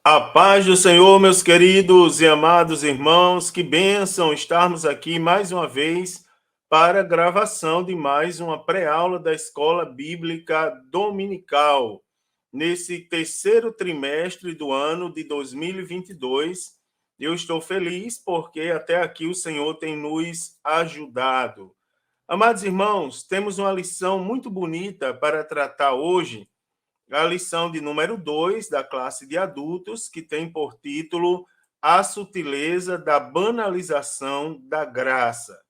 A paz do Senhor, meus queridos e amados irmãos, que bênção estarmos aqui mais uma vez para a gravação de mais uma pré-aula da Escola Bíblica Dominical, nesse terceiro trimestre do ano de 2022. Eu estou feliz porque até aqui o Senhor tem nos ajudado. Amados irmãos, temos uma lição muito bonita para tratar hoje, a lição de número 2 da classe de adultos, que tem por título A Sutileza da Banalização da Graça.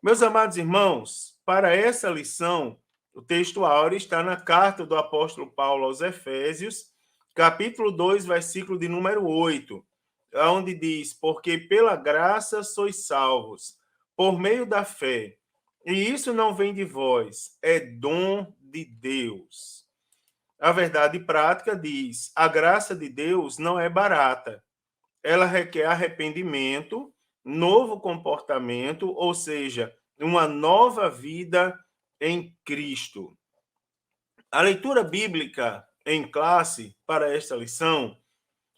Meus amados irmãos, para essa lição, o texto áureo está na carta do apóstolo Paulo aos Efésios, capítulo 2, versículo de número 8, onde diz: Porque pela graça sois salvos, por meio da fé. E isso não vem de vós, é dom de Deus. A verdade prática diz: a graça de Deus não é barata. Ela requer arrependimento, novo comportamento, ou seja, uma nova vida em Cristo. A leitura bíblica em classe para esta lição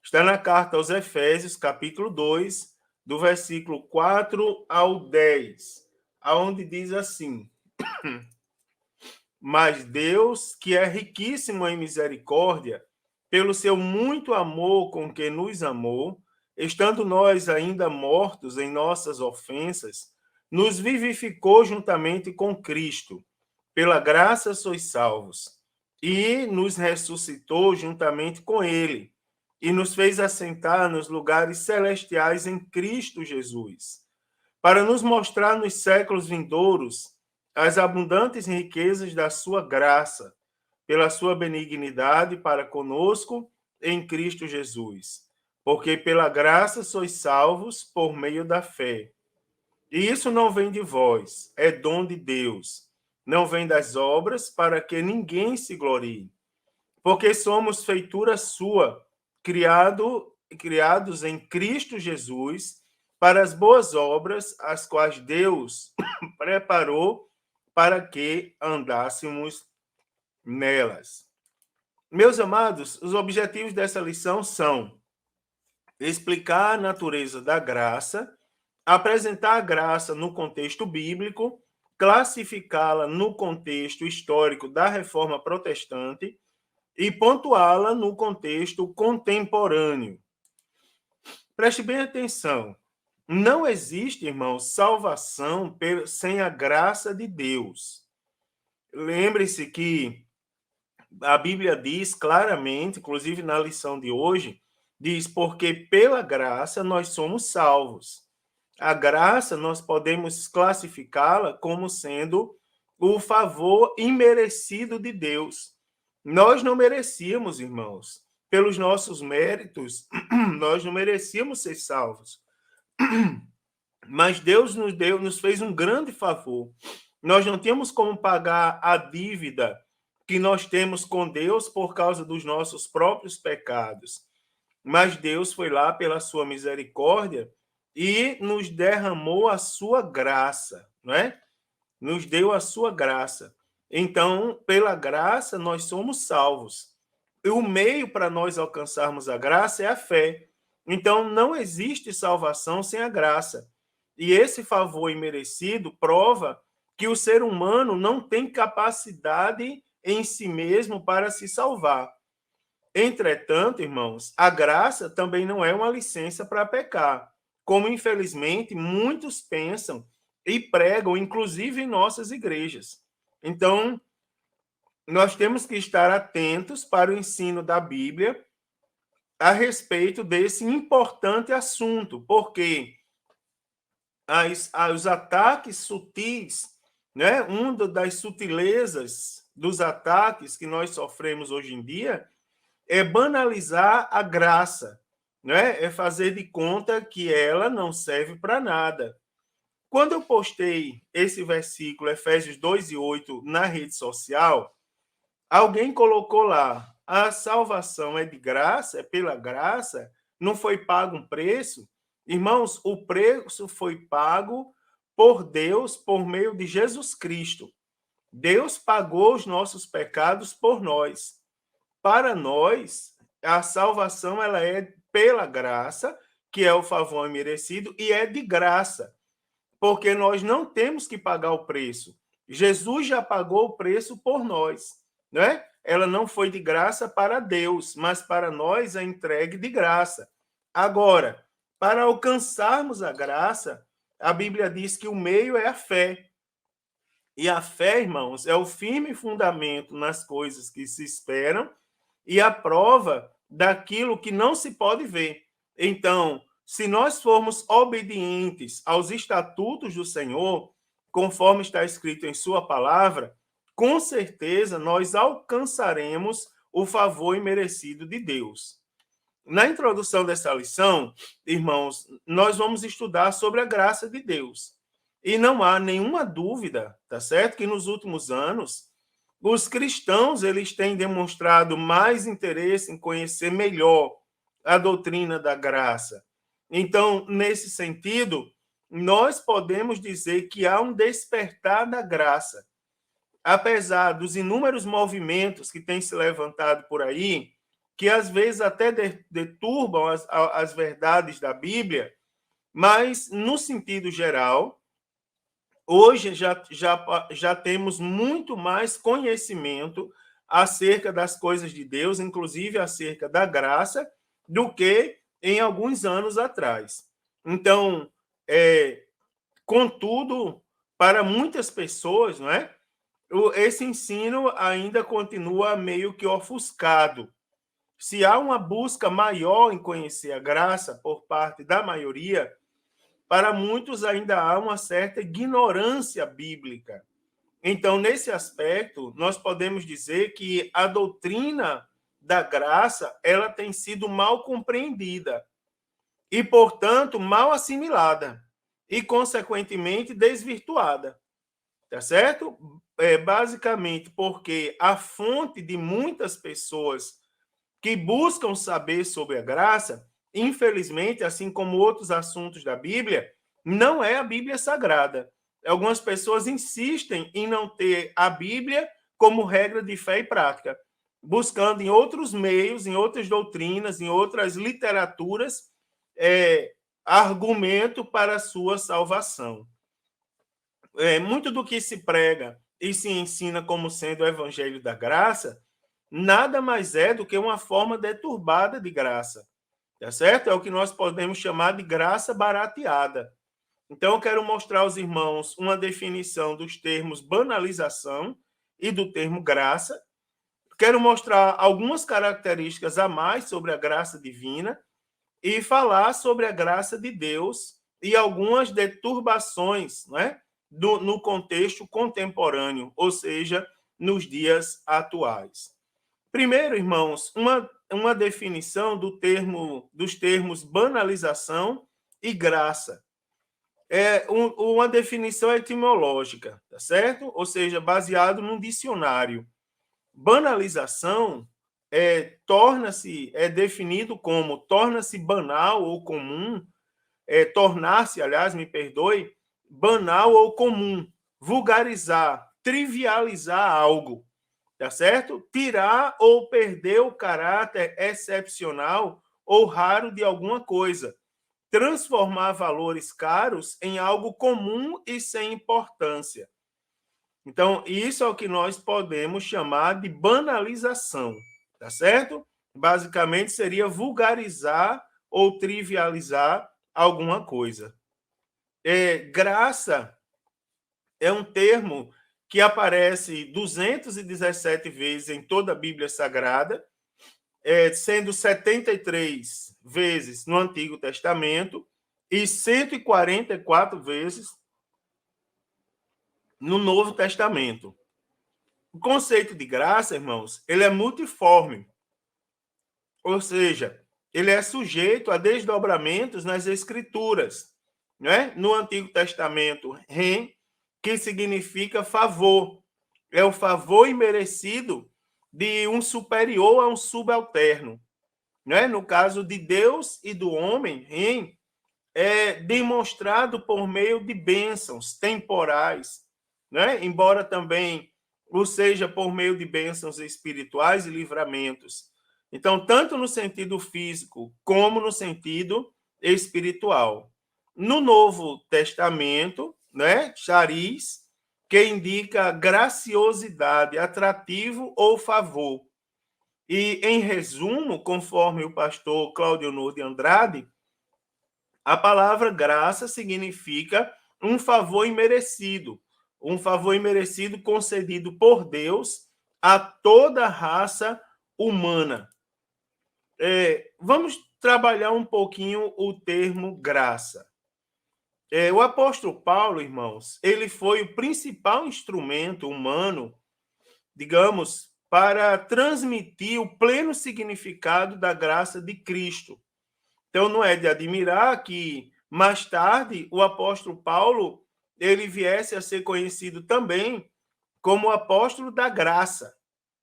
está na carta aos Efésios, capítulo 2, do versículo 4 ao 10, aonde diz assim: Mas Deus, que é riquíssimo em misericórdia, pelo seu muito amor com que nos amou, estando nós ainda mortos em nossas ofensas, nos vivificou juntamente com Cristo. Pela graça sois salvos. E nos ressuscitou juntamente com Ele, e nos fez assentar nos lugares celestiais em Cristo Jesus, para nos mostrar nos séculos vindouros as abundantes riquezas da sua graça, pela sua benignidade para conosco em Cristo Jesus. Porque pela graça sois salvos por meio da fé. E isso não vem de vós, é dom de Deus. Não vem das obras, para que ninguém se glorie. Porque somos feitura sua, criados em Cristo Jesus, para as boas obras, as quais Deus preparou para que andássemos nelas. Meus amados, os objetivos dessa lição são explicar a natureza da graça, apresentar a graça no contexto bíblico, classificá-la no contexto histórico da Reforma Protestante e pontuá-la no contexto contemporâneo. Preste bem atenção. Não existe, irmão, salvação sem a graça de Deus. Lembre-se que a Bíblia diz claramente, inclusive na lição de hoje, diz: porque pela graça nós somos salvos. A graça nós podemos classificá-la como sendo o favor imerecido de Deus. Nós não merecíamos, irmãos, pelos nossos méritos, nós não merecíamos ser salvos. Mas Deus nos fez um grande favor. Nós não tínhamos como pagar a dívida que nós temos com Deus por causa dos nossos próprios pecados. Mas Deus foi lá pela sua misericórdia e nos derramou a sua graça, não é? Nos deu a sua graça. Então, pela graça, nós somos salvos. E o meio para nós alcançarmos a graça é a fé. Então, não existe salvação sem a graça. E esse favor imerecido prova que o ser humano não tem capacidade em si mesmo para se salvar. Entretanto, irmãos, a graça também não é uma licença para pecar, como infelizmente muitos pensam e pregam, inclusive em nossas igrejas. Então, nós temos que estar atentos para o ensino da Bíblia a respeito desse importante assunto, porque os ataques sutis, né? Uma das sutilezas dos ataques que nós sofremos hoje em dia é banalizar a graça, né? É fazer de conta que ela não serve para nada. Quando eu postei esse versículo, Efésios 2 e 8, na rede social, alguém colocou lá: a salvação é de graça, é pela graça, não foi pago um preço. Irmãos, o preço foi pago por Deus por meio de Jesus Cristo. Deus pagou os nossos pecados por nós. Para nós, a salvação ela é pela graça, que é o favor imerecido, e é de graça, porque nós não temos que pagar o preço. Jesus já pagou o preço por nós, né? Ela não foi de graça para Deus, mas para nós é entregue de graça. Agora, para alcançarmos a graça, a Bíblia diz que o meio é a fé. E a fé, irmãos, é o firme fundamento nas coisas que se esperam e a prova daquilo que não se pode ver. Então, se nós formos obedientes aos estatutos do Senhor, conforme está escrito em Sua palavra, com certeza nós alcançaremos o favor imerecido de Deus. Na introdução dessa lição, irmãos, nós vamos estudar sobre a graça de Deus. E não há nenhuma dúvida, tá certo? Que nos últimos anos, os cristãos eles têm demonstrado mais interesse em conhecer melhor a doutrina da graça. Então, nesse sentido, nós podemos dizer que há um despertar da graça. Apesar dos inúmeros movimentos que têm se levantado por aí, que às vezes até deturbam as verdades da Bíblia, mas, no sentido geral, hoje já temos muito mais conhecimento acerca das coisas de Deus, inclusive acerca da graça, do que em alguns anos atrás. Então, contudo, para muitas pessoas, não é? Esse ensino ainda continua meio que ofuscado. Se há uma busca maior em conhecer a graça por parte da maioria, para muitos ainda há uma certa ignorância bíblica. Então, nesse aspecto, nós podemos dizer que a doutrina da graça, ela tem sido mal compreendida e, portanto, mal assimilada e, consequentemente, desvirtuada. Tá certo? Basicamente porque a fonte de muitas pessoas que buscam saber sobre a graça, infelizmente, assim como outros assuntos da Bíblia, não é a Bíblia Sagrada. Algumas pessoas insistem em não ter a Bíblia como regra de fé e prática, buscando em outros meios, em outras doutrinas, em outras literaturas, argumento para a sua salvação. Muito do que se prega e se ensina como sendo o evangelho da graça, nada mais é do que uma forma deturbada de graça, tá certo? É o que nós podemos chamar de graça barateada. Então, eu quero mostrar aos irmãos uma definição dos termos banalização e do termo graça. Quero mostrar algumas características a mais sobre a graça divina e falar sobre a graça de Deus e algumas deturbações, né, no contexto contemporâneo, ou seja, nos dias atuais. Primeiro, irmãos, uma definição dos termos banalização e graça. Uma definição etimológica, tá certo? Ou seja, baseado num dicionário. Banalização é definido como torna-se banal ou comum, tornar-se, aliás, me perdoe, banal ou comum, vulgarizar, trivializar algo, tá certo? Tirar ou perder o caráter excepcional ou raro de alguma coisa, transformar valores caros em algo comum e sem importância. Então, isso é o que nós podemos chamar de banalização, tá certo? Basicamente, seria vulgarizar ou trivializar alguma coisa. Graça é um termo que aparece 217 vezes em toda a Bíblia Sagrada, sendo 73 vezes no Antigo Testamento e 144 vezes no Novo Testamento. O conceito de graça, irmãos, ele é multiforme, ou seja, ele é sujeito a desdobramentos nas Escrituras. Né? No Antigo Testamento, ren, que significa favor, é o favor imerecido de um superior a um subalterno. Né? No caso de Deus e do homem, ren, é demonstrado por meio de bênçãos temporais, né? Embora também o seja por meio de bênçãos espirituais e livramentos Então, tanto no sentido físico como no sentido espiritual. No Novo Testamento, né, chariz, que indica graciosidade, atrativo ou favor. E, em resumo, conforme o pastor Claudio de Andrade, a palavra graça significa um favor imerecido concedido por Deus a toda a raça humana. Vamos trabalhar um pouquinho o termo graça. O apóstolo Paulo, irmãos, ele foi o principal instrumento humano, digamos, para transmitir o pleno significado da graça de Cristo. Então, não é de admirar que, mais tarde, o apóstolo Paulo ele viesse a ser conhecido também como o apóstolo da graça,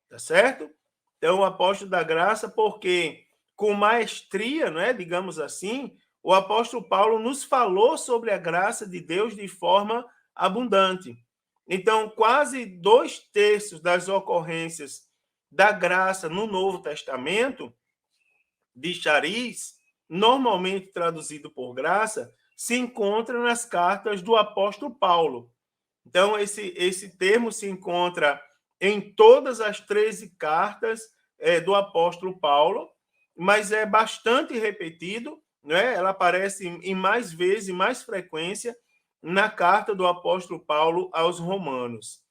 tá certo? Então, o apóstolo da graça, porque com maestria, não é, digamos assim, o apóstolo Paulo nos falou sobre a graça de Deus de forma abundante. Então, quase 2/3 das ocorrências da graça no Novo Testamento, de chariz, normalmente traduzido por graça, se encontra nas cartas do apóstolo Paulo. Então, esse termo se encontra em todas as 13 cartas do apóstolo Paulo, mas é bastante repetido, né? Ela aparece em mais vezes, em mais frequência, na carta do apóstolo Paulo aos Romanos.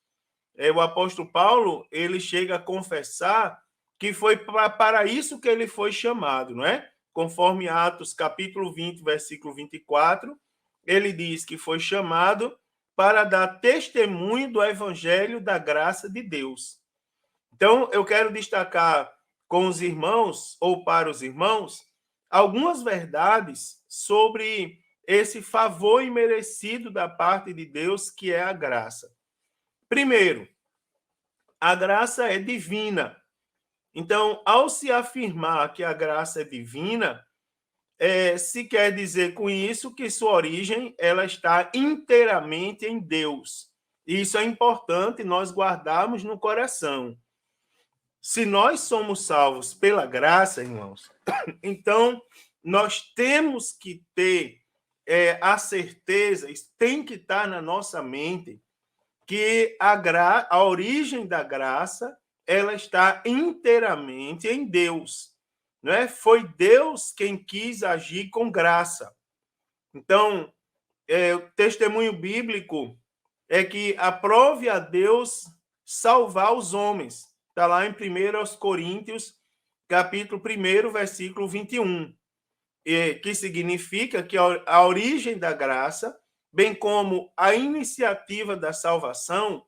O apóstolo Paulo ele chega a confessar que foi para isso que ele foi chamado, não é? Conforme Atos capítulo 20, versículo 24, ele diz que foi chamado para dar testemunho do evangelho da graça de Deus. Então, eu quero destacar com os irmãos, ou para os irmãos, algumas verdades sobre esse favor imerecido da parte de Deus, que é a graça. Primeiro, a graça é divina. Então, ao se afirmar que a graça é divina, se quer dizer com isso que sua origem ela está inteiramente em Deus. E isso é importante nós guardarmos no coração. Se nós somos salvos pela graça, irmãos, então nós temos que ter a certeza, isso tem que estar na nossa mente, que a origem da graça ela está inteiramente em Deus. Não é? Foi Deus quem quis agir com graça. Então, o testemunho bíblico é que aprove a Deus salvar os homens. Está lá em 1 Coríntios, capítulo 1, versículo 21, que significa que a origem da graça, bem como a iniciativa da salvação,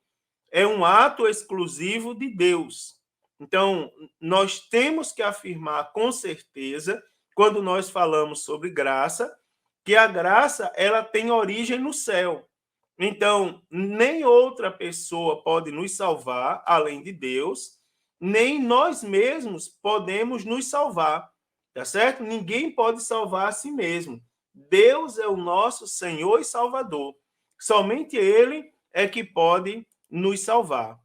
é um ato exclusivo de Deus. Então, nós temos que afirmar com certeza, quando nós falamos sobre graça, que a graça ela tem origem no céu. Então, nem outra pessoa pode nos salvar além de Deus, nem nós mesmos podemos nos salvar, tá certo? Ninguém pode salvar a si mesmo. Deus é o nosso Senhor e Salvador. Somente Ele é que pode nos salvar.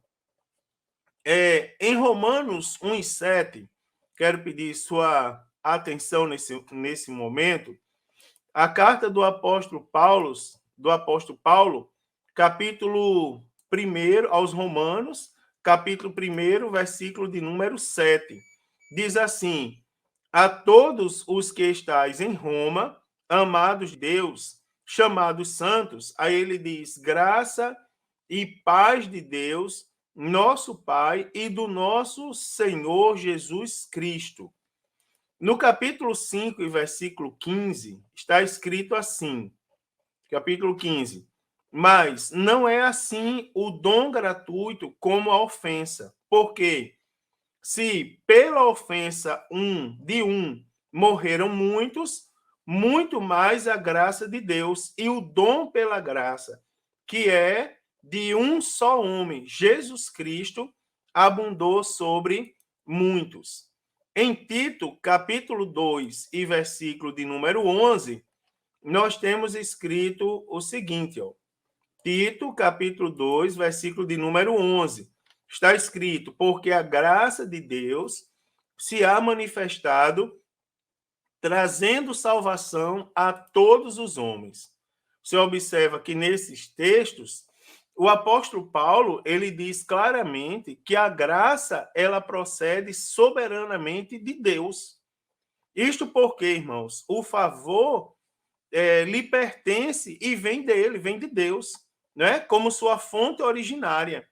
Em Romanos 1:7, quero pedir sua atenção nesse momento, a carta do apóstolo Paulo, capítulo 1 aos Romanos, capítulo 1, versículo de número 7, diz assim: a todos os que estáis em Roma, amados de Deus, chamados santos, aí ele diz: graça e paz de Deus, nosso Pai, e do nosso Senhor Jesus Cristo. No capítulo 5 e versículo 15, está escrito assim, capítulo 15, mas não é assim o dom gratuito como a ofensa, porque se pela ofensa de um morreram muitos, muito mais a graça de Deus e o dom pela graça, que é de um só homem, Jesus Cristo, abundou sobre muitos. Em Tito, capítulo 2 e versículo de número 11, nós temos escrito o seguinte, ó. Tito, capítulo 2, versículo de número 11. Está escrito: porque a graça de Deus se há manifestado, trazendo salvação a todos os homens. Você observa que nesses textos, o apóstolo Paulo, ele diz claramente que a graça, ela procede soberanamente de Deus. Isto porque, irmãos, o favor lhe pertence e vem dele, vem de Deus, né? Como sua fonte originária.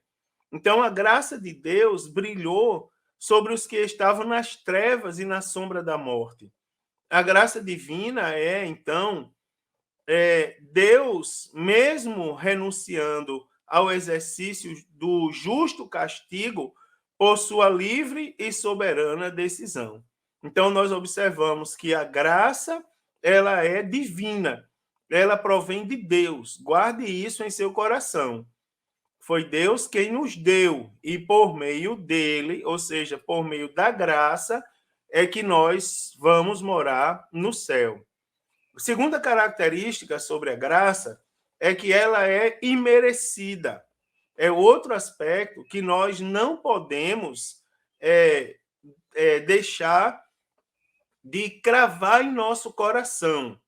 Então, a graça de Deus brilhou sobre os que estavam nas trevas e na sombra da morte. A graça divina então, Deus, mesmo renunciando ao exercício do justo castigo, por sua livre e soberana decisão. Então, nós observamos que a graça, ela é divina, ela provém de Deus. Guarde isso em seu coração. Foi Deus quem nos deu, e por meio dele, ou seja, por meio da graça, é que nós vamos morar no céu. A segunda característica sobre a graça é que ela é imerecida. É outro aspecto que nós não podemos deixar de cravar em nosso coração.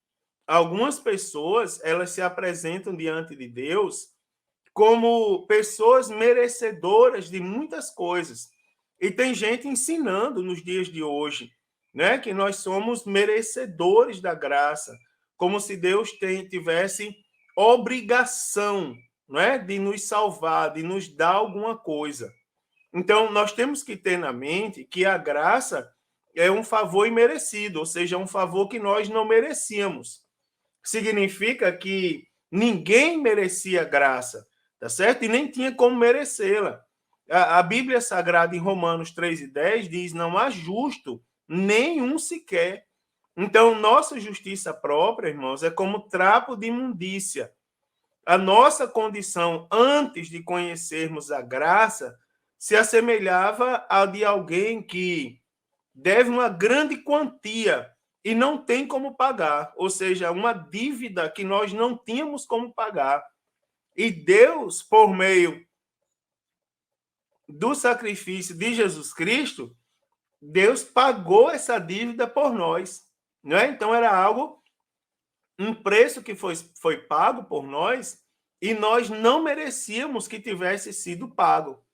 Algumas pessoas, elas se apresentam diante de Deus como pessoas merecedoras de muitas coisas. E tem gente ensinando nos dias de hoje, né, que nós somos merecedores da graça, como se Deus tivesse obrigação, né, de nos salvar, de nos dar alguma coisa. Então, nós temos que ter na mente que a graça é um favor imerecido, ou seja, um favor que nós não merecíamos. Significa que ninguém merecia graça, tá certo? E nem tinha como merecê-la. A Bíblia Sagrada, em Romanos 3:10, diz: não há justo nenhum sequer. Então, nossa justiça própria, irmãos, é como trapo de imundícia. A nossa condição antes de conhecermos a graça se assemelhava à de alguém que deve uma grande quantia e não tem como pagar, ou seja, uma dívida que nós não tínhamos como pagar. E Deus, por meio do sacrifício de Jesus Cristo, Deus pagou essa dívida por nós, não é? Então era algo, um preço que foi pago por nós e nós não merecíamos que tivesse sido pago.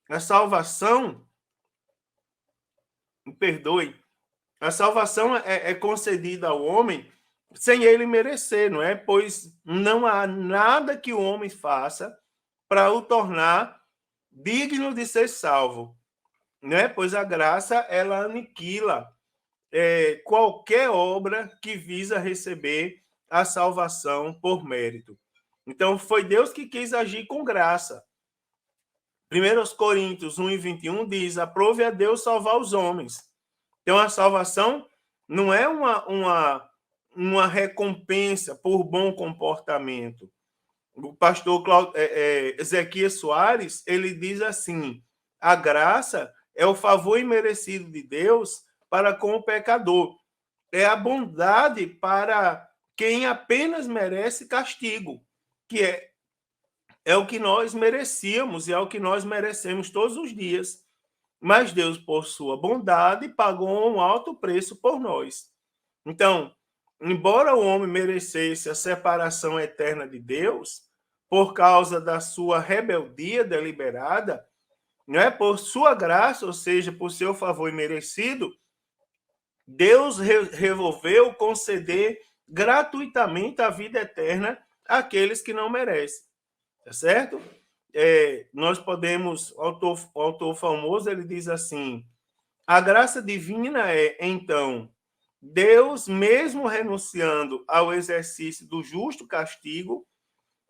A salvação, me perdoe, a salvação é concedida ao homem sem ele merecer, não é? Pois não há nada que o homem faça para o tornar digno de ser salvo, né? Pois a graça, ela aniquila qualquer obra que visa receber a salvação por mérito. Então, foi Deus que quis agir com graça. 1 Coríntios 1:21 diz: aprove a Deus salvar os homens. Então, a salvação não é uma recompensa por bom comportamento. O pastor Ezequias Soares, ele diz assim: a graça é o favor imerecido de Deus para com o pecador. É a bondade para quem apenas merece castigo, que é o que nós merecíamos e é o que nós merecemos todos os dias. Mas Deus, por sua bondade, pagou um alto preço por nós. Então, embora o homem merecesse a separação eterna de Deus, por causa da sua rebeldia deliberada, né, por sua graça, ou seja, por seu favor imerecido, Deus resolveu conceder gratuitamente a vida eterna àqueles que não merecem, tá certo? Nós podemos, o autor famoso, ele diz assim: a graça divina então, Deus, mesmo renunciando ao exercício do justo castigo,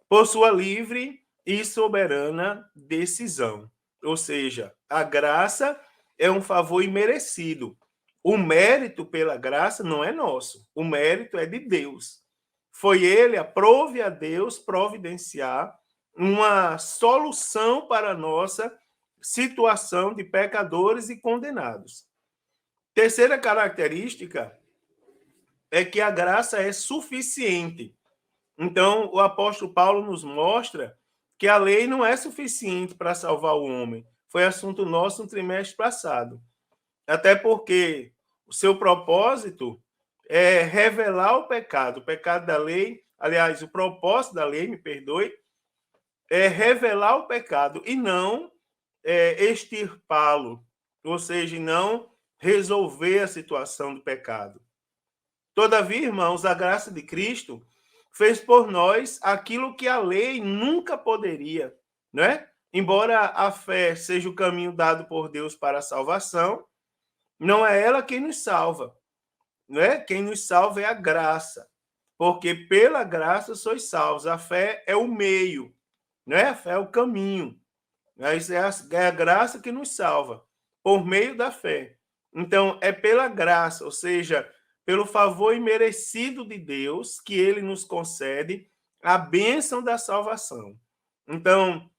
por sua livre e soberana decisão. Ou seja, a graça é um favor imerecido. O mérito pela graça não é nosso, o mérito é de Deus. Foi ele, aprove a Deus providenciar uma solução para a nossa situação de pecadores e condenados. Terceira característica é que a graça é suficiente. Então, o apóstolo Paulo nos mostra que a lei não é suficiente para salvar o homem. Foi assunto nosso no trimestre passado. Até porque o seu propósito é revelar o pecado da lei, aliás, o propósito da lei, me perdoe, é revelar o pecado e não extirpá-lo, ou seja, não resolver a situação do pecado. Todavia, irmãos, a graça de Cristo fez por nós aquilo que a lei nunca poderia, né? Embora a fé seja o caminho dado por Deus para a salvação, não é ela quem nos salva, né? Quem nos salva é a graça, porque pela graça sois salvos. A fé é o meio, né? A fé é o caminho. Mas é a graça que nos salva, por meio da fé. Então, é pela graça, ou seja, pelo favor imerecido de Deus, que ele nos concede a bênção da salvação. Então,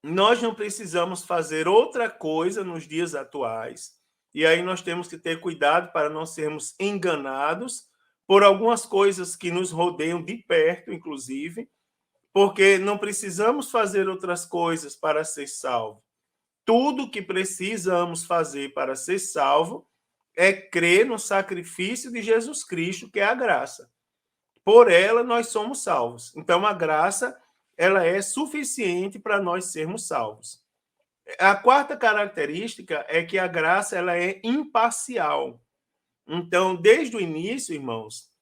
nós não precisamos fazer outra coisa nos dias atuais, e aí nós temos que ter cuidado para não sermos enganados por algumas coisas que nos rodeiam de perto, inclusive, porque não precisamos fazer outras coisas para ser salvo. Tudo que precisamos fazer para ser salvo é crer no sacrifício de Jesus Cristo, que é a graça. Por ela nós somos salvos. Então a graça, ela é suficiente para nós sermos salvos. A quarta característica é que a graça, ela é imparcial. Então, desde o início, irmãos,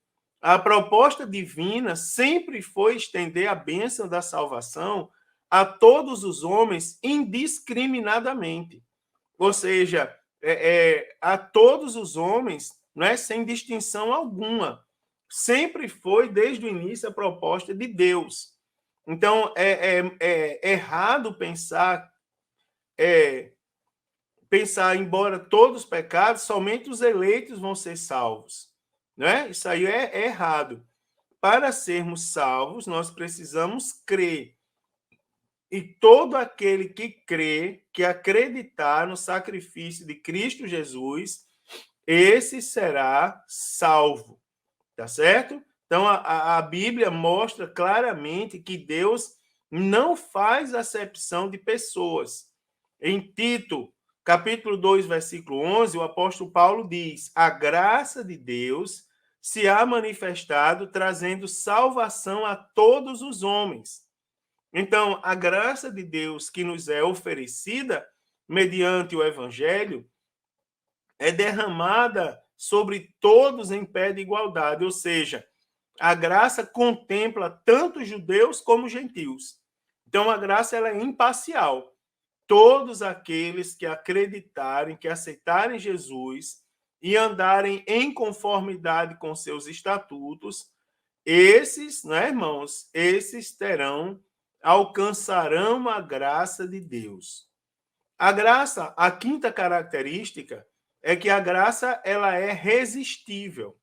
a proposta divina sempre foi estender a bênção da salvação a todos os homens indiscriminadamente. Ou seja, a todos os homens, não é, sem distinção alguma. Sempre foi, desde o início, a proposta de Deus. Então, é errado pensar, embora todos os pecados, somente os eleitos vão ser salvos. Né? Isso aí é errado. Para sermos salvos, nós precisamos crer. E todo aquele que crê, que acreditar no sacrifício de Cristo Jesus, esse será salvo. Tá certo? Então, a Bíblia mostra claramente que Deus não faz acepção de pessoas. Em Tito, capítulo 2, versículo 11, o apóstolo Paulo diz: a graça de Deus se há manifestado, trazendo salvação a todos os homens. Então, a graça de Deus que nos é oferecida mediante o evangelho é derramada sobre todos em pé de igualdade, ou seja, a graça contempla tanto judeus como gentios. Então, a graça, ela é imparcial. Todos aqueles que acreditarem, que aceitarem Jesus e andarem em conformidade com seus estatutos, esses, né, irmãos, esses alcançarão a graça de Deus. A graça, a quinta característica é que a graça, ela é resistível.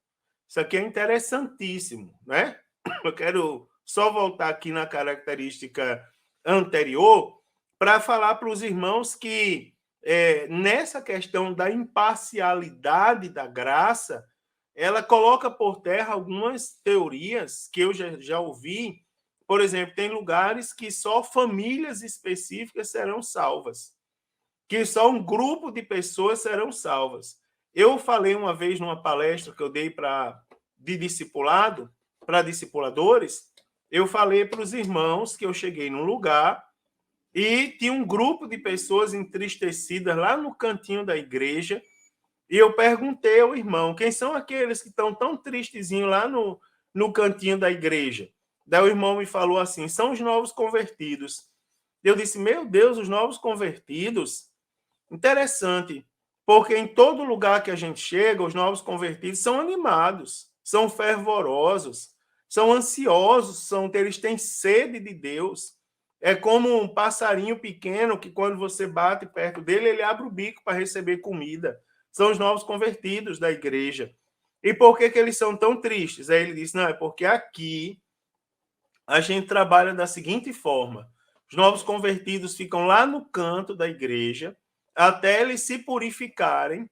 Isso aqui é interessantíssimo, né? Eu quero só voltar aqui na característica anterior para falar para os irmãos que nessa questão da imparcialidade da graça, ela coloca por terra algumas teorias que eu já ouvi. Por exemplo, tem lugares que só famílias específicas serão salvas, que só um grupo de pessoas serão salvas. Eu falei uma vez numa palestra que eu dei de discipulado, para discipuladores, eu falei para os irmãos que eu cheguei num lugar e tinha um grupo de pessoas entristecidas lá no cantinho da igreja, e eu perguntei ao irmão, quem são aqueles que estão tão tristezinhos lá no cantinho da igreja? Daí o irmão me falou assim, são os novos convertidos. Eu disse, meu Deus, os novos convertidos? Interessante, porque em todo lugar que a gente chega, os novos convertidos são animados, são fervorosos, são ansiosos, eles têm sede de Deus. É como um passarinho pequeno que, quando você bate perto dele, ele abre o bico para receber comida. São os novos convertidos da igreja. E por que eles são tão tristes? Aí ele disse, não, é porque aqui a gente trabalha da seguinte forma. Os novos convertidos ficam lá no canto da igreja, até eles se purificarem,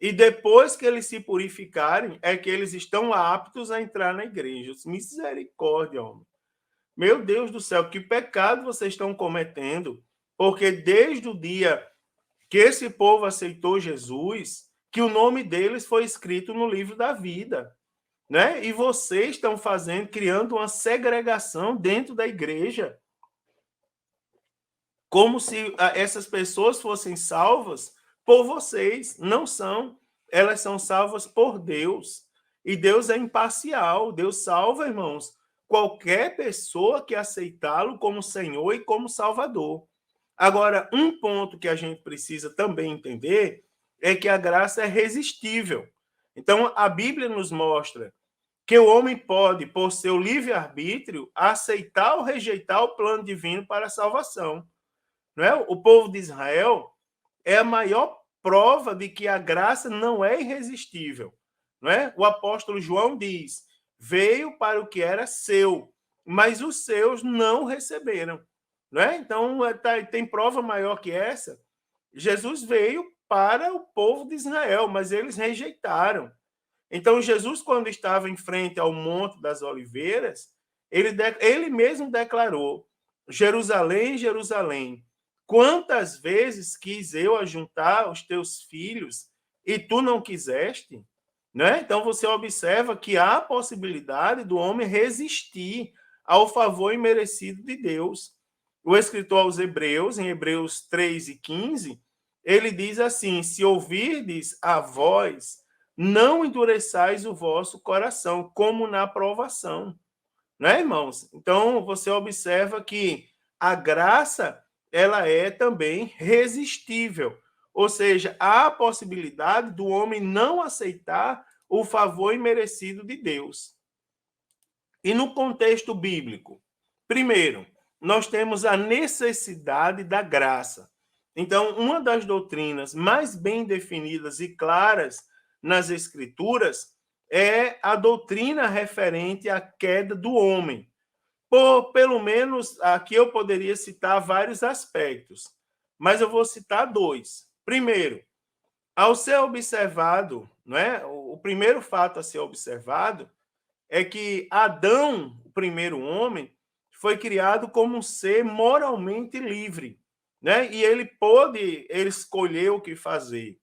e depois que eles se purificarem, é que eles estão aptos a entrar na igreja. Misericórdia, homem. Meu Deus do céu, que pecado vocês estão cometendo, porque desde o dia que esse povo aceitou Jesus, que o nome deles foi escrito no livro da vida, né? E vocês estão criando uma segregação dentro da igreja, como se essas pessoas fossem salvas por vocês. Não são. Elas são salvas por Deus. E Deus é imparcial. Deus salva, irmãos, qualquer pessoa que aceitá-lo como Senhor e como Salvador. Agora, um ponto que a gente precisa também entender é que a graça é resistível. Então, a Bíblia nos mostra que o homem pode, por seu livre-arbítrio, aceitar ou rejeitar o plano divino para a salvação. Não é? O povo de Israel é a maior prova de que a graça não é irresistível. Não é? O apóstolo João diz: veio para o que era seu, mas os seus não receberam. Não é? Então, tem prova maior que essa. Jesus veio para o povo de Israel, mas eles rejeitaram. Então, Jesus, quando estava em frente ao Monte das Oliveiras, ele mesmo declarou: Jerusalém, Jerusalém, quantas vezes quis eu ajuntar os teus filhos e tu não quiseste? Né? Então, você observa que há a possibilidade do homem resistir ao favor imerecido de Deus. O escritor aos Hebreus, em Hebreus 3:15, ele diz assim: se ouvirdes a voz, não endureçais o vosso coração, como na provação. Né, irmãos? Então, você observa que a graça, ela é também resistível. Ou seja, há a possibilidade do homem não aceitar o favor imerecido de Deus. E no contexto bíblico, primeiro, nós temos a necessidade da graça. Então, uma das doutrinas mais bem definidas e claras nas Escrituras é a doutrina referente à queda do homem. Pelo menos, aqui eu poderia citar vários aspectos, mas eu vou citar dois. Primeiro, ao ser observado, não é? O primeiro fato a ser observado é que Adão, o primeiro homem, foi criado como um ser moralmente livre, né? E ele escolher o que fazer.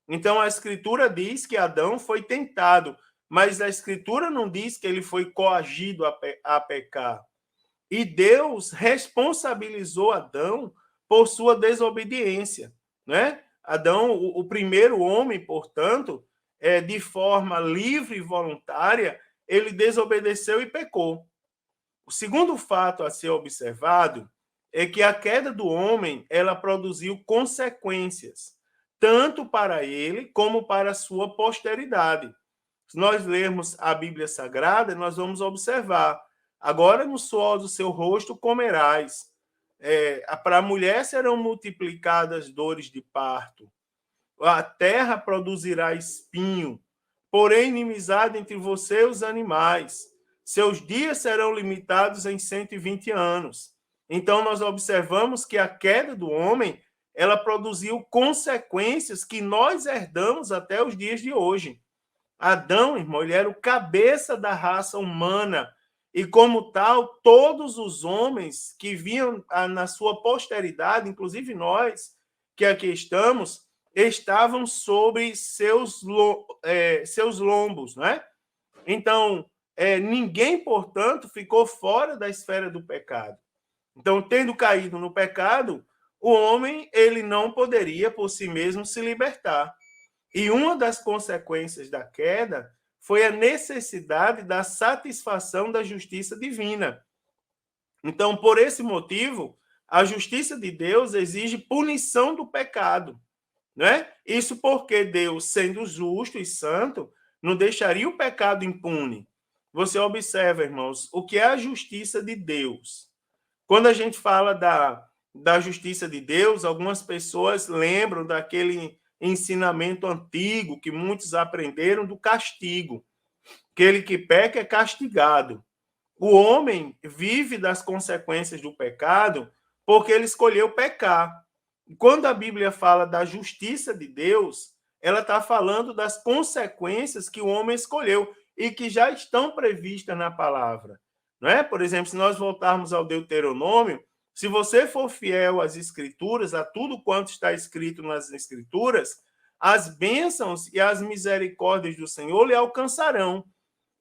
Então, a Escritura diz que Adão foi tentado, mas a Escritura não diz que ele foi coagido a pecar. E Deus responsabilizou Adão por sua desobediência, né? Adão, o primeiro homem, portanto, de forma livre e voluntária, ele desobedeceu e pecou. O segundo fato a ser observado é que a queda do homem, ela produziu consequências, tanto para ele como para a sua posteridade. Se nós lermos a Bíblia Sagrada, nós vamos observar: agora no suor do seu rosto comerás. Para a mulher serão multiplicadas dores de parto. A terra produzirá espinho, porém inimizade entre você e os animais. Seus dias serão limitados em 120 anos. Então, nós observamos que a queda do homem, ela produziu consequências que nós herdamos até os dias de hoje. Adão, irmão, ele era o cabeça da raça humana, e como tal, todos os homens que vinham na sua posteridade, inclusive nós que aqui estamos, estavam sobre seus lombos, né? Então, ninguém, portanto, ficou fora da esfera do pecado. Então, tendo caído no pecado, o homem ele não poderia por si mesmo se libertar. E uma das consequências da queda foi a necessidade da satisfação da justiça divina. Então, por esse motivo, a justiça de Deus exige punição do pecado, né? Isso porque Deus, sendo justo e santo, não deixaria o pecado impune. Você observa, irmãos, o que é a justiça de Deus. Quando a gente fala da justiça de Deus, algumas pessoas lembram daquele ensinamento antigo que muitos aprenderam do castigo. Aquele que peca é castigado. O homem vive das consequências do pecado porque ele escolheu pecar. Quando a Bíblia fala da justiça de Deus, ela está falando das consequências que o homem escolheu e que já estão previstas na palavra. Não é? Por exemplo, se nós voltarmos ao Deuteronômio, Se você for fiel às Escrituras, a tudo quanto está escrito nas Escrituras, as bênçãos e as misericórdias do Senhor lhe alcançarão.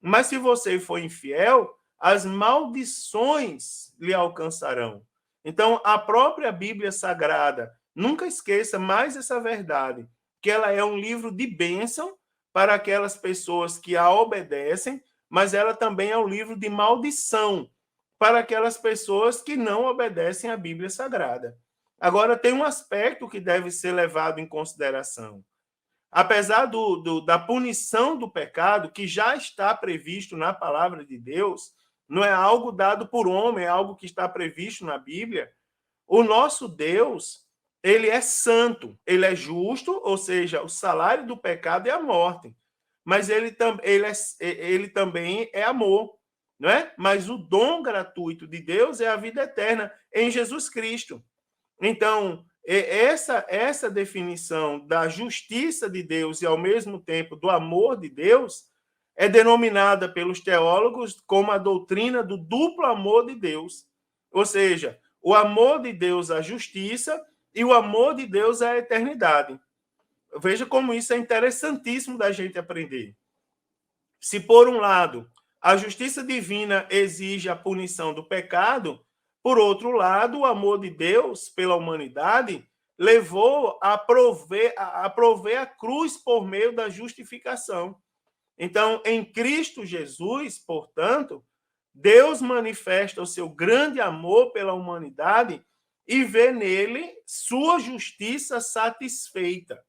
Mas se você for infiel, as maldições lhe alcançarão. Então, a própria Bíblia Sagrada, nunca esqueça mais essa verdade, que ela é um livro de bênção para aquelas pessoas que a obedecem, mas ela também é um livro de maldição para aquelas pessoas que não obedecem à Bíblia Sagrada. Agora, tem um aspecto que deve ser levado em consideração. Apesar da punição do pecado, que já está previsto na palavra de Deus, não é algo dado por homem, é algo que está previsto na Bíblia, o nosso Deus, ele é santo, ele é justo, ou seja, o salário do pecado é a morte, mas ele também é amor, não é? Mas o dom gratuito de Deus é a vida eterna em Jesus Cristo. Então, essa definição da justiça de Deus e, ao mesmo tempo, do amor de Deus é denominada pelos teólogos como a doutrina do duplo amor de Deus. Ou seja, o amor de Deus à justiça e o amor de Deus à eternidade. Veja como isso é interessantíssimo da gente aprender. Se, por um lado, a justiça divina exige a punição do pecado, por outro lado, o amor de Deus pela humanidade levou a prover a cruz por meio da justificação. Então, em Cristo Jesus, portanto, Deus manifesta o seu grande amor pela humanidade e vê nele sua justiça satisfeita.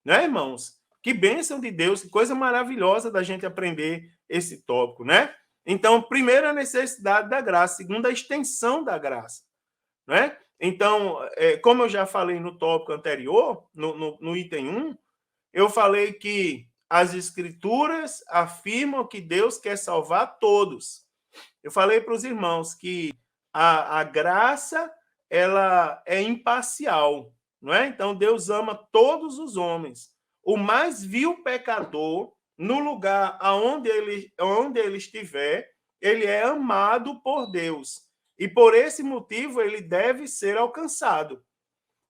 Né, irmãos? Que bênção de Deus, que coisa maravilhosa da gente aprender esse tópico, né? Então, primeiro, a necessidade da graça. Segundo, a extensão da graça, né? Então, como eu já falei no tópico anterior, no item 1, eu falei que as Escrituras afirmam que Deus quer salvar todos. Eu falei para os irmãos que a graça ela é imparcial, não é? Então, Deus ama todos os homens. O mais vil pecador, no lugar onde ele estiver, ele é amado por Deus. E por esse motivo ele deve ser alcançado.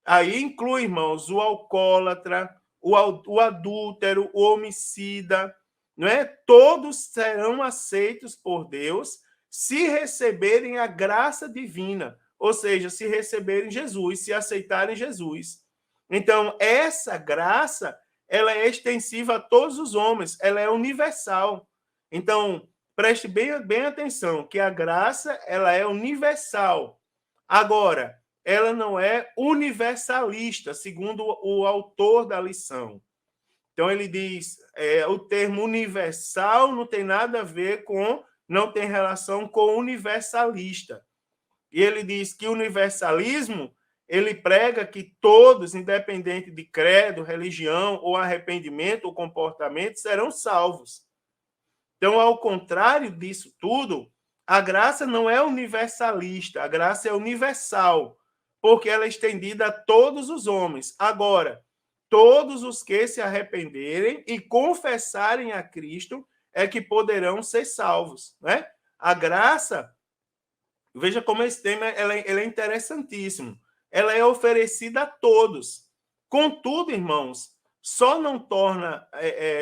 Aí inclui, irmãos, o alcoólatra, o adúltero, o homicida, não é? Todos serão aceitos por Deus se receberem a graça divina, ou seja, se receberem Jesus, se aceitarem Jesus. Então, essa graça, ela é extensiva a todos os homens, ela é universal. Então, preste bem atenção, que a graça, ela é universal. Agora, ela não é universalista, segundo o autor da lição. Então, ele diz, o termo universal não tem nada a ver com, não tem relação com universalista. E ele diz que o universalismo, ele prega que todos, independente de credo, religião, ou arrependimento, ou comportamento, serão salvos. Então, ao contrário disso tudo, a graça não é universalista, a graça é universal, porque ela é estendida a todos os homens. Agora, todos os que se arrependerem e confessarem a Cristo é que poderão ser salvos, né? A graça, veja como esse tema ela é interessantíssimo. Ela é oferecida a todos. Contudo, irmãos, só não torna,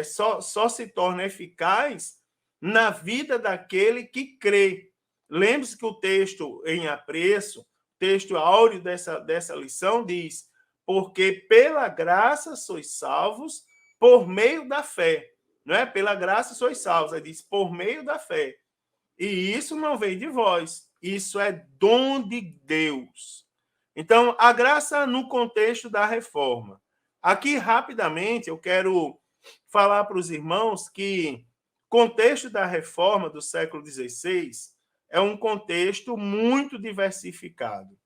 só se torna eficaz na vida daquele que crê. Lembre-se que o texto em apreço, texto áureo dessa lição, diz: porque pela graça sois salvos por meio da fé. Não é? Pela graça sois salvos. Ele diz, por meio da fé. E isso não vem de vós. Isso é dom de Deus. Então, a graça no contexto da reforma. Aqui, rapidamente, eu quero falar para os irmãos que o contexto da reforma do século XVI é um contexto muito diversificado.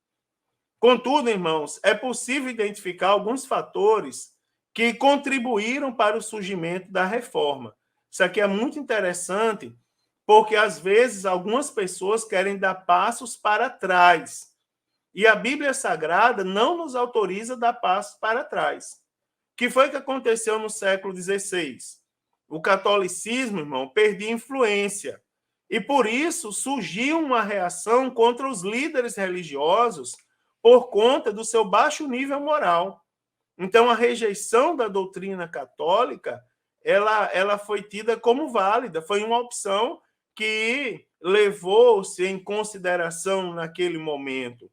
Contudo, irmãos, é possível identificar alguns fatores que contribuíram para o surgimento da reforma. Isso aqui é muito interessante, porque às vezes algumas pessoas querem dar passos para trás. E a Bíblia Sagrada não nos autoriza a dar passos para trás. O que foi que aconteceu no século XVI? O catolicismo, irmão, perdia influência. E por isso surgiu uma reação contra os líderes religiosos por conta do seu baixo nível moral. Então, a rejeição da doutrina católica, ela foi tida como válida, foi uma opção que levou-se em consideração naquele momento.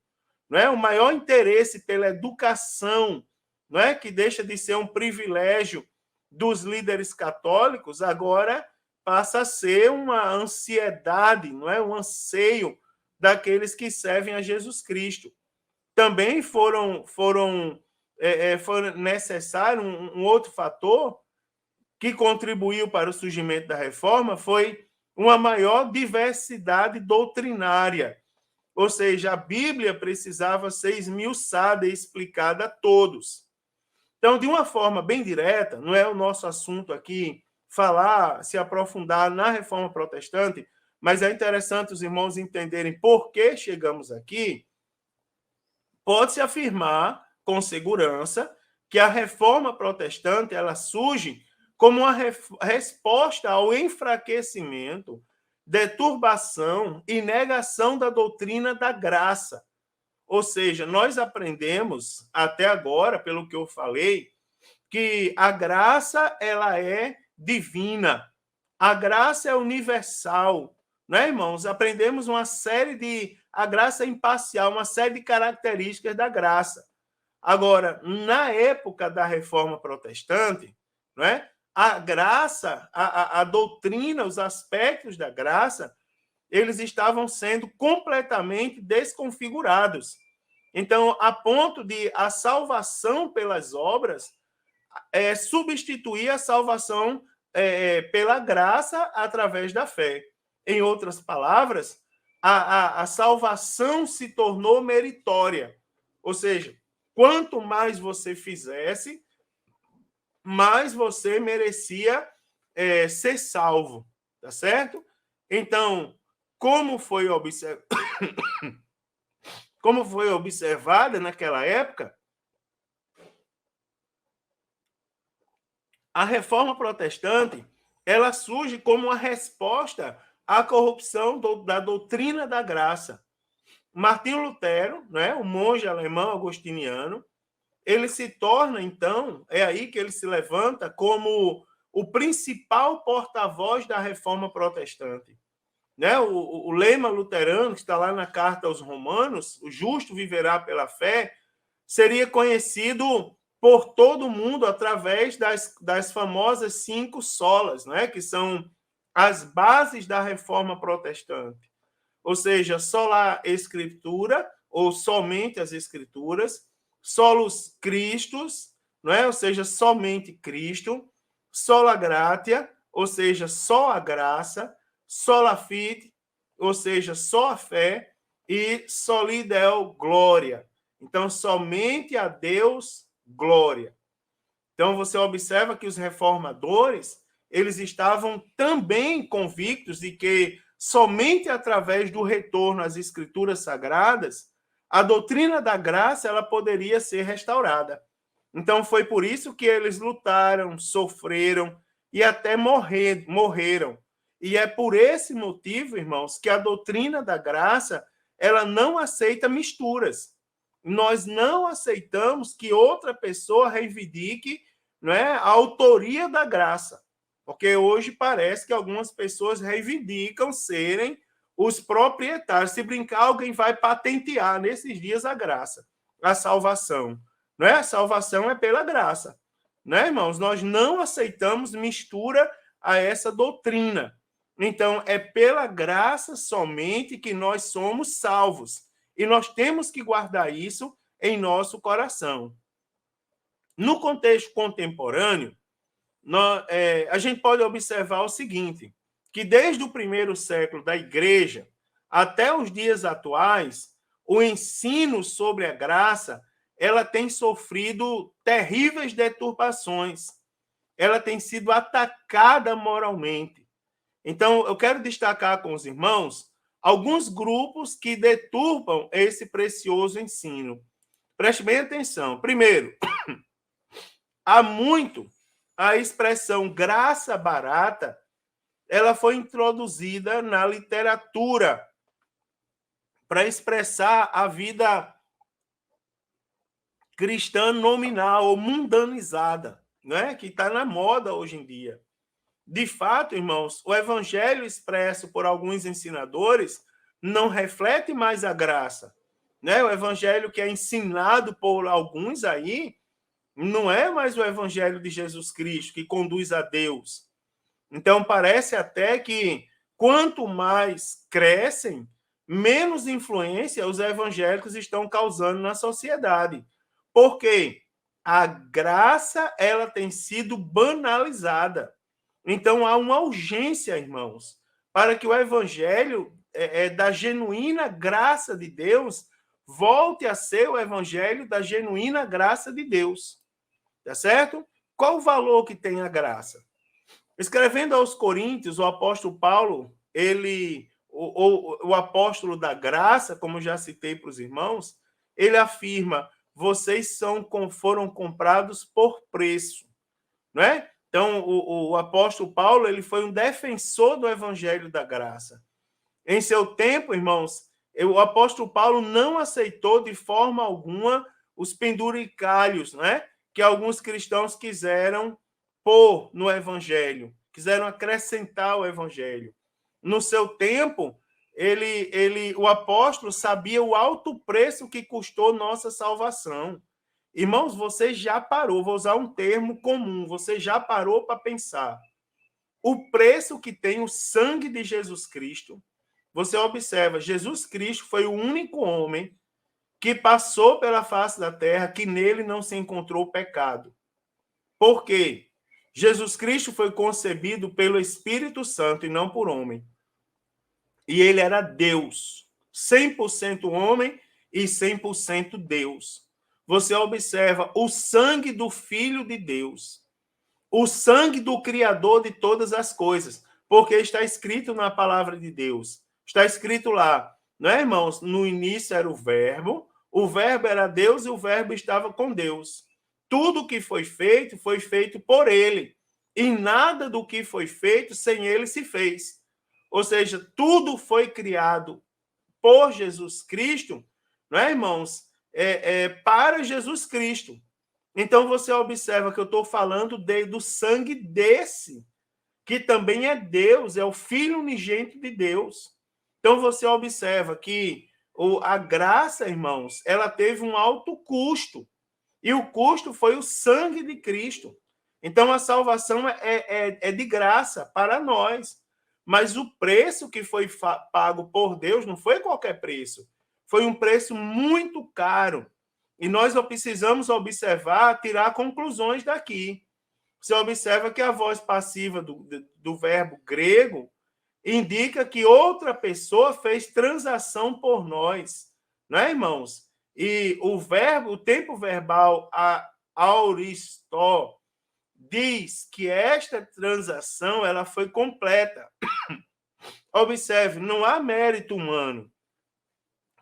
Não é? O maior interesse pela educação, não é? Que deixa de ser um privilégio dos líderes católicos, agora passa a ser uma ansiedade, não é? Um anseio daqueles que servem a Jesus Cristo. Também foi necessário um outro fator que contribuiu para o surgimento da reforma foi uma maior diversidade doutrinária. Ou seja, a Bíblia precisava ser esmiuçada e explicada a todos. Então, de uma forma bem direta, não é o nosso assunto aqui falar, se aprofundar na reforma protestante, mas é interessante os irmãos entenderem por que chegamos aqui. Pode-se afirmar com segurança que a reforma protestante ela surge como uma resposta ao enfraquecimento, deturbação e negação da doutrina da graça. Ou seja, nós aprendemos até agora, pelo que eu falei, que a graça ela é divina, a graça é universal, né, irmãos? Aprendemos uma série de a graça é imparcial, uma série de características da graça. Agora, na época da Reforma Protestante, não é? A graça, a doutrina, os aspectos da graça, eles estavam sendo completamente desconfigurados. Então, a ponto de a salvação pelas obras substituir a salvação pela graça através da fé. Em outras palavras, a salvação se tornou meritória. Ou seja, quanto mais você fizesse, mais você merecia ser salvo, tá certo? Então, como foi observada naquela época, a reforma protestante ela surge como uma resposta à corrupção da doutrina da graça. Martinho Lutero, né, o monge alemão agostiniano, ele se torna, então, é aí que ele se levanta como o principal porta-voz da reforma protestante. Né? O lema luterano, que está lá na carta aos Romanos, o justo viverá pela fé, seria conhecido por todo mundo através das famosas 5 solas, né? Que são as bases da reforma protestante. Ou seja, sola escritura, ou somente as escrituras, solus Christus, não é? Ou seja, somente Cristo, sola gratia, ou seja, só a graça, sola fide, ou seja, só a fé, e soli Deo gloria. Então, somente a Deus glória. Então, você observa que os reformadores, eles estavam também convictos de que somente através do retorno às escrituras sagradas, a doutrina da graça ela poderia ser restaurada. Então, foi por isso que eles lutaram, sofreram e até morreram. E é por esse motivo, irmãos, que a doutrina da graça ela não aceita misturas. Nós não aceitamos que outra pessoa reivindique, não é, a autoria da graça. Porque hoje parece que algumas pessoas reivindicam serem os proprietários. Se brincar, alguém vai patentear nesses dias a graça, a salvação. Não é? A salvação é pela graça. Né, irmãos? Nós não aceitamos mistura a essa doutrina. Então, é pela graça somente que nós somos salvos. E nós temos que guardar isso em nosso coração. No contexto contemporâneo, a gente pode observar o seguinte, que desde o primeiro século da Igreja até os dias atuais, o ensino sobre a graça ela tem sofrido terríveis deturpações. Ela tem sido atacada moralmente. Então, eu quero destacar com os irmãos alguns grupos que deturpam esse precioso ensino. Preste bem atenção. Primeiro, há muito a expressão graça barata ela foi introduzida na literatura para expressar a vida cristã nominal ou mundanizada, né? Que está na moda hoje em dia. De fato, irmãos, o evangelho expresso por alguns ensinadores não reflete mais a graça, né? O evangelho que é ensinado por alguns aí não é mais o evangelho de Jesus Cristo que conduz a Deus. Então, parece até que quanto mais crescem, menos influência os evangélicos estão causando na sociedade. Por quê? A graça ela tem sido banalizada. Então, há uma urgência, irmãos, para que o evangelho da genuína graça de Deus volte a ser o evangelho da genuína graça de Deus. Tá certo? Qual o valor que tem a graça? Escrevendo aos Coríntios, o apóstolo Paulo, o apóstolo da graça, como já citei para os irmãos, ele afirma: vocês foram comprados por preço, não é? Então, o apóstolo Paulo ele foi um defensor do evangelho da graça. Em seu tempo, irmãos, o apóstolo Paulo não aceitou de forma alguma os penduricalhos, né? Que alguns cristãos quiseram pôr no evangelho, quiseram acrescentar o evangelho. No seu tempo, o apóstolo sabia o alto preço que custou nossa salvação. Irmãos, você já parou, vou usar um termo comum, você já parou para pensar o preço que tem o sangue de Jesus Cristo? Você observa, Jesus Cristo foi o único homem que passou pela face da terra que nele não se encontrou pecado. Por quê? Jesus Cristo foi concebido pelo Espírito Santo e não por homem. E ele era Deus, 100% homem e 100% Deus. Você observa o sangue do Filho de Deus, o sangue do Criador de todas as coisas, porque está escrito na palavra de Deus. Está escrito lá, não é, irmãos? No início era o verbo era Deus e o verbo estava com Deus. Tudo que foi feito por ele. E nada do que foi feito sem ele se fez. Ou seja, tudo foi criado por Jesus Cristo, não é, irmãos? Para Jesus Cristo. Então você observa que eu estou falando do sangue desse, que também é Deus, é o Filho unigênito de Deus. Então você observa que a graça, irmãos, ela teve um alto custo. E o custo foi o sangue de Cristo. Então a salvação é de graça para nós. Mas o preço que foi pago por Deus não foi qualquer preço. Foi um preço muito caro. E nós precisamos observar, tirar conclusões daqui. Você observa que a voz passiva do verbo grego indica que outra pessoa fez transação por nós, não é, irmãos? E o tempo verbal auristó diz que esta transação ela foi completa. Observe, não há mérito humano.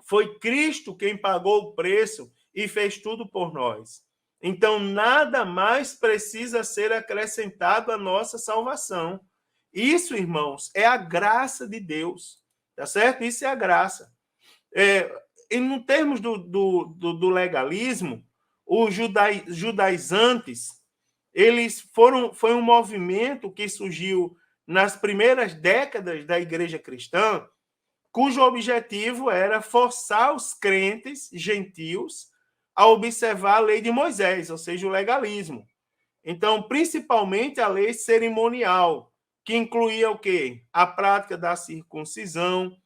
Foi Cristo quem pagou o preço e fez tudo por nós. Então, nada mais precisa ser acrescentado à nossa salvação. Isso, irmãos, é a graça de Deus, tá certo? Isso é a graça. E no termos do legalismo, os judaizantes, foi um movimento que surgiu nas primeiras décadas da igreja cristã, cujo objetivo era forçar os crentes gentios a observar a lei de Moisés, ou seja, o legalismo. Então, principalmente a lei cerimonial, que incluía o quê? A prática da circuncisão,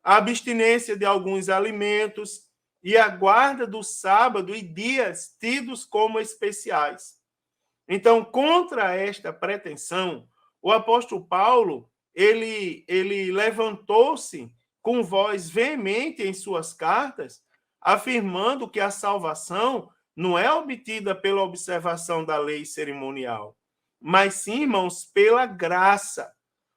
a abstinência de alguns alimentos e a guarda do sábado e dias tidos como especiais. Então, contra esta pretensão, o apóstolo Paulo ele levantou-se com voz veemente em suas cartas, afirmando que a salvação não é obtida pela observação da lei cerimonial, mas sim, irmãos, pela graça.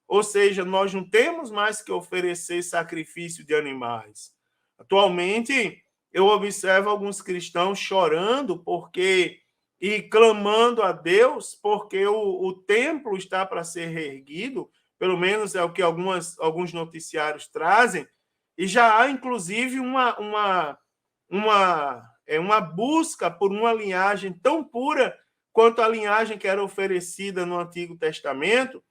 Ou seja, nós não temos mais que oferecer sacrifício de animais. Atualmente, eu observo alguns cristãos chorando e clamando a Deus porque o templo está para ser reerguido, pelo menos é o que alguns noticiários trazem, e já há, inclusive, uma busca por uma linhagem tão pura quanto a linhagem que era oferecida no Antigo Testamento,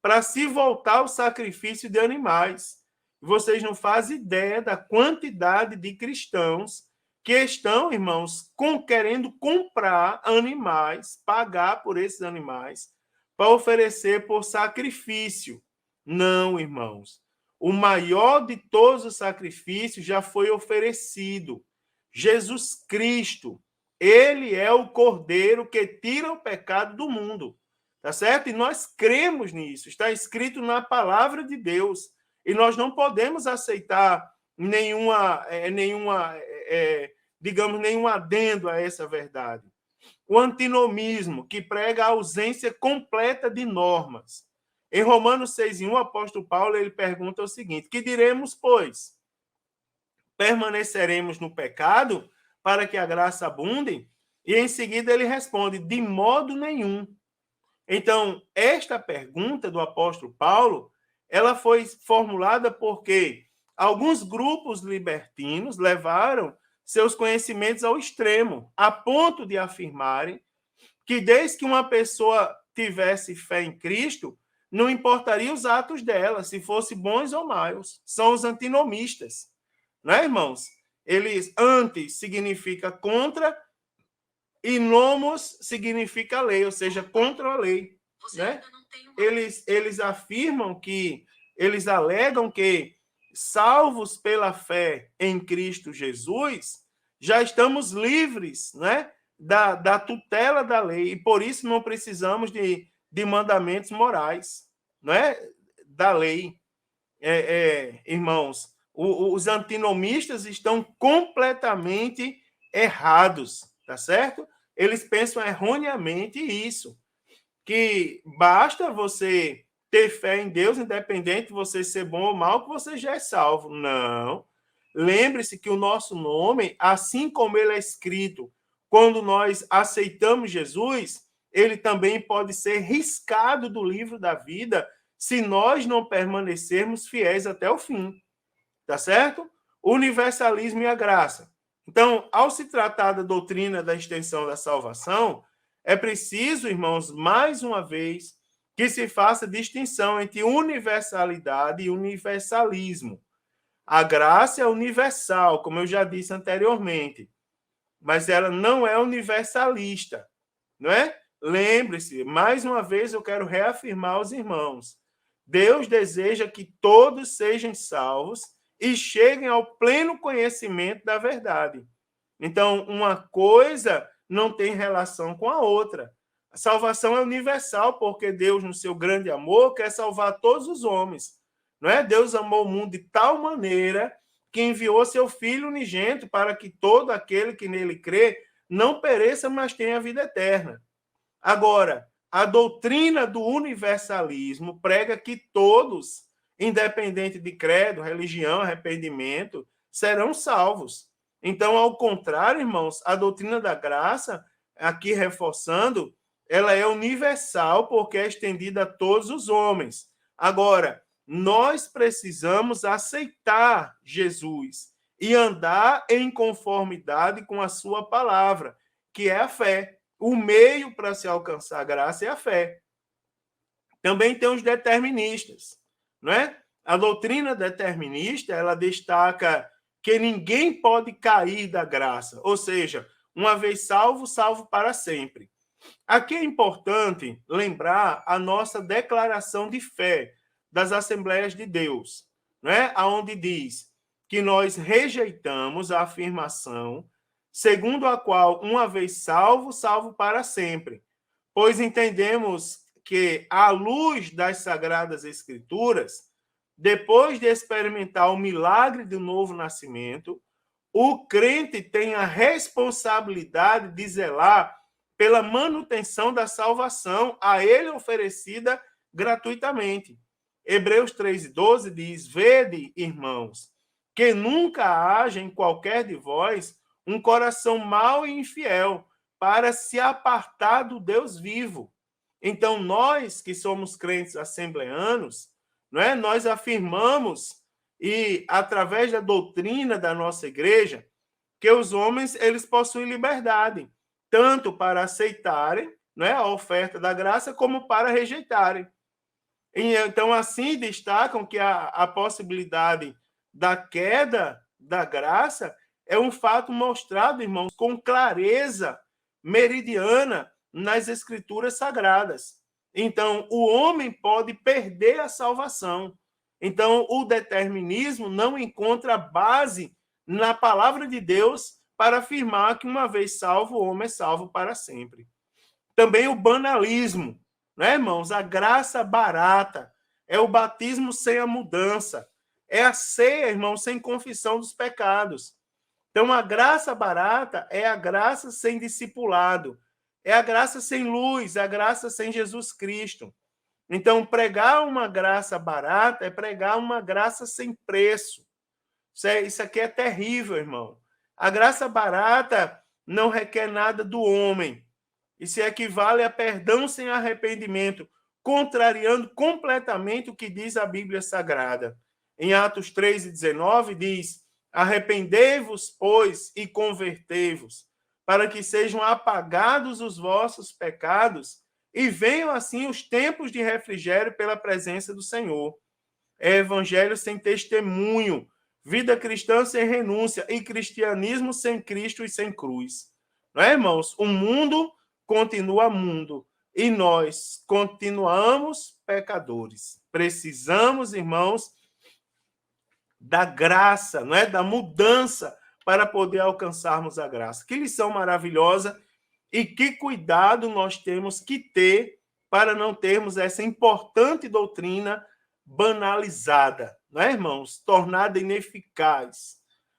para se voltar ao sacrifício de animais. Vocês não fazem ideia da quantidade de cristãos que estão, irmãos, querendo comprar animais, pagar por esses animais, para oferecer por sacrifício. Não, irmãos. O maior de todos os sacrifícios já foi oferecido. Jesus Cristo. Ele é o Cordeiro que tira o pecado do mundo. Tá certo? E nós cremos nisso. Está escrito na palavra de Deus. E nós não podemos aceitar nenhum adendo a essa verdade. O antinomismo, que prega a ausência completa de normas. Em Romanos 6:1, o apóstolo Paulo ele pergunta o seguinte: que diremos, pois? Permaneceremos no pecado para que a graça abunde? E em seguida ele responde: de modo nenhum. Então, esta pergunta do apóstolo Paulo, ela foi formulada porque alguns grupos libertinos levaram seus conhecimentos ao extremo, a ponto de afirmarem que desde que uma pessoa tivesse fé em Cristo, não importaria os atos dela, se fossem bons ou maus. São os antinomistas, não é, irmãos? Eles, antes significa contra e nomos significa lei, ou seja, contra a lei, né? Eles afirmam que, eles alegam que, salvos pela fé em Cristo Jesus, já estamos livres, né, da tutela da lei, e por isso não precisamos de mandamentos morais, não é, da lei. Irmãos, os antinomistas estão completamente errados, tá certo? Eles pensam erroneamente isso, que basta você ter fé em Deus, independente de você ser bom ou mal, que você já é salvo. Não. Lembre-se que o nosso nome, assim como ele é escrito, quando nós aceitamos Jesus, ele também pode ser riscado do livro da vida se nós não permanecermos fiéis até o fim. Tá certo? Universalismo e a graça. Então, ao se tratar da doutrina da extensão da salvação, é preciso, irmãos, mais uma vez, que se faça distinção entre universalidade e universalismo. A graça é universal, como eu já disse anteriormente, mas ela não é universalista, não é? Lembre-se, mais uma vez eu quero reafirmar aos irmãos, Deus deseja que todos sejam salvos e cheguem ao pleno conhecimento da verdade. Então, uma coisa não tem relação com a outra. A salvação é universal, porque Deus, no seu grande amor, quer salvar todos os homens. Não é? Deus amou o mundo de tal maneira que enviou seu Filho unigênito para que todo aquele que nele crê não pereça, mas tenha vida eterna. Agora, a doutrina do universalismo prega que todos, independente de credo, religião, arrependimento, serão salvos. Então, ao contrário, irmãos, a doutrina da graça, aqui reforçando, ela é universal porque é estendida a todos os homens. Agora, nós precisamos aceitar Jesus e andar em conformidade com a sua palavra, que é a fé. O meio para se alcançar a graça é a fé. Também tem os deterministas, não é? A doutrina determinista, ela destaca que ninguém pode cair da graça, ou seja, uma vez salvo, salvo para sempre. Aqui é importante lembrar a nossa declaração de fé das Assembleias de Deus, não é? Onde diz que nós rejeitamos a afirmação segundo a qual, uma vez salvo, salvo para sempre, pois entendemos que, à luz das Sagradas Escrituras, depois de experimentar o milagre do novo nascimento, o crente tem a responsabilidade de zelar pela manutenção da salvação a ele oferecida gratuitamente. Hebreus 3:12 diz: vede, irmãos, que nunca haja em qualquer de vós um coração mau e infiel, para se apartar do Deus vivo. Então, nós que somos crentes assembleanos, não é? Nós afirmamos, e através da doutrina da nossa igreja, que os homens eles possuem liberdade, tanto para aceitarem, não é, a oferta da graça, como para rejeitarem. E, então, assim, destacam que a possibilidade da queda da graça é um fato mostrado, irmãos, com clareza meridiana nas escrituras sagradas. Então, o homem pode perder a salvação. Então, o determinismo não encontra base na palavra de Deus para afirmar que, uma vez salvo, o homem é salvo para sempre. Também o banalismo, né, irmãos? A graça barata é o batismo sem a mudança, é a ceia, irmãos, sem confissão dos pecados. Então, a graça barata é a graça sem discipulado, é a graça sem luz, é a graça sem Jesus Cristo. Então, pregar uma graça barata é pregar uma graça sem preço. Isso aqui é terrível, irmão. A graça barata não requer nada do homem. Isso equivale a perdão sem arrependimento, contrariando completamente o que diz a Bíblia Sagrada. Em Atos 3:19 diz: arrependei-vos, pois, e convertei-vos, para que sejam apagados os vossos pecados e venham assim os tempos de refrigério pela presença do Senhor. É evangelho sem testemunho, vida cristã sem renúncia e cristianismo sem Cristo e sem cruz. Não é, irmãos? O mundo continua mundo e nós continuamos pecadores. Precisamos, irmãos, da graça, não é? Da mudança para poder alcançarmos a graça. Que lição maravilhosa e que cuidado nós temos que ter para não termos essa importante doutrina banalizada, não é, irmãos? Tornada ineficaz,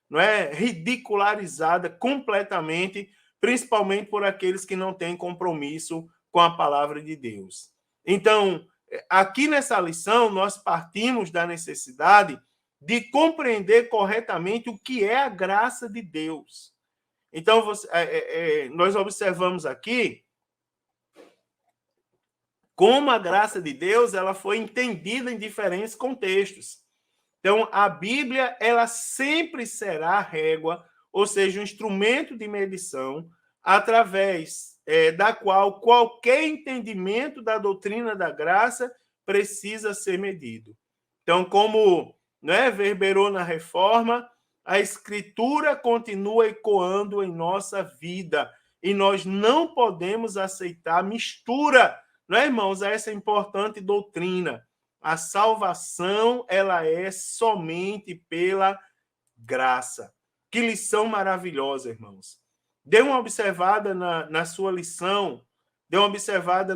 não é? Ridicularizada completamente, principalmente por aqueles que não têm compromisso com a palavra de Deus. Então, aqui nessa lição, nós partimos da necessidade de compreender corretamente o que é a graça de Deus. Então, nós observamos aqui como a graça de Deus ela foi entendida em diferentes contextos. Então, a Bíblia ela sempre será a régua, ou seja, um instrumento de medição através da qual qualquer entendimento da doutrina da graça precisa ser medido. Então, como, né, verberou na Reforma, a Escritura continua ecoando em nossa vida e nós não podemos aceitar mistura, não é, irmãos, a essa importante doutrina. A salvação ela é somente pela graça. Que lição maravilhosa, irmãos. Dê uma observada na sua lição, dê uma observada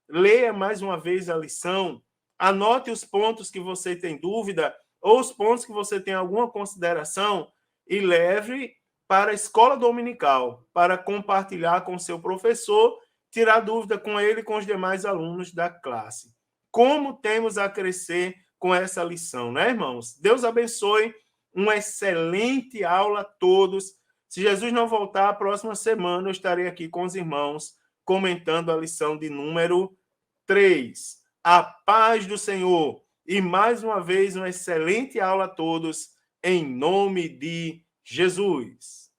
leia mais uma vez a lição, anote os pontos que você tem dúvida ou os pontos que você tem alguma consideração e leve para a escola dominical, para compartilhar com seu professor, tirar dúvida com ele e com os demais alunos da classe. Como temos a crescer com essa lição, né, irmãos? Deus abençoe, uma excelente aula a todos. Se Jesus não voltar, a próxima semana eu estarei aqui com os irmãos comentando a lição de número 3. A paz do Senhor. E mais uma vez, uma excelente aula a todos, em nome de Jesus.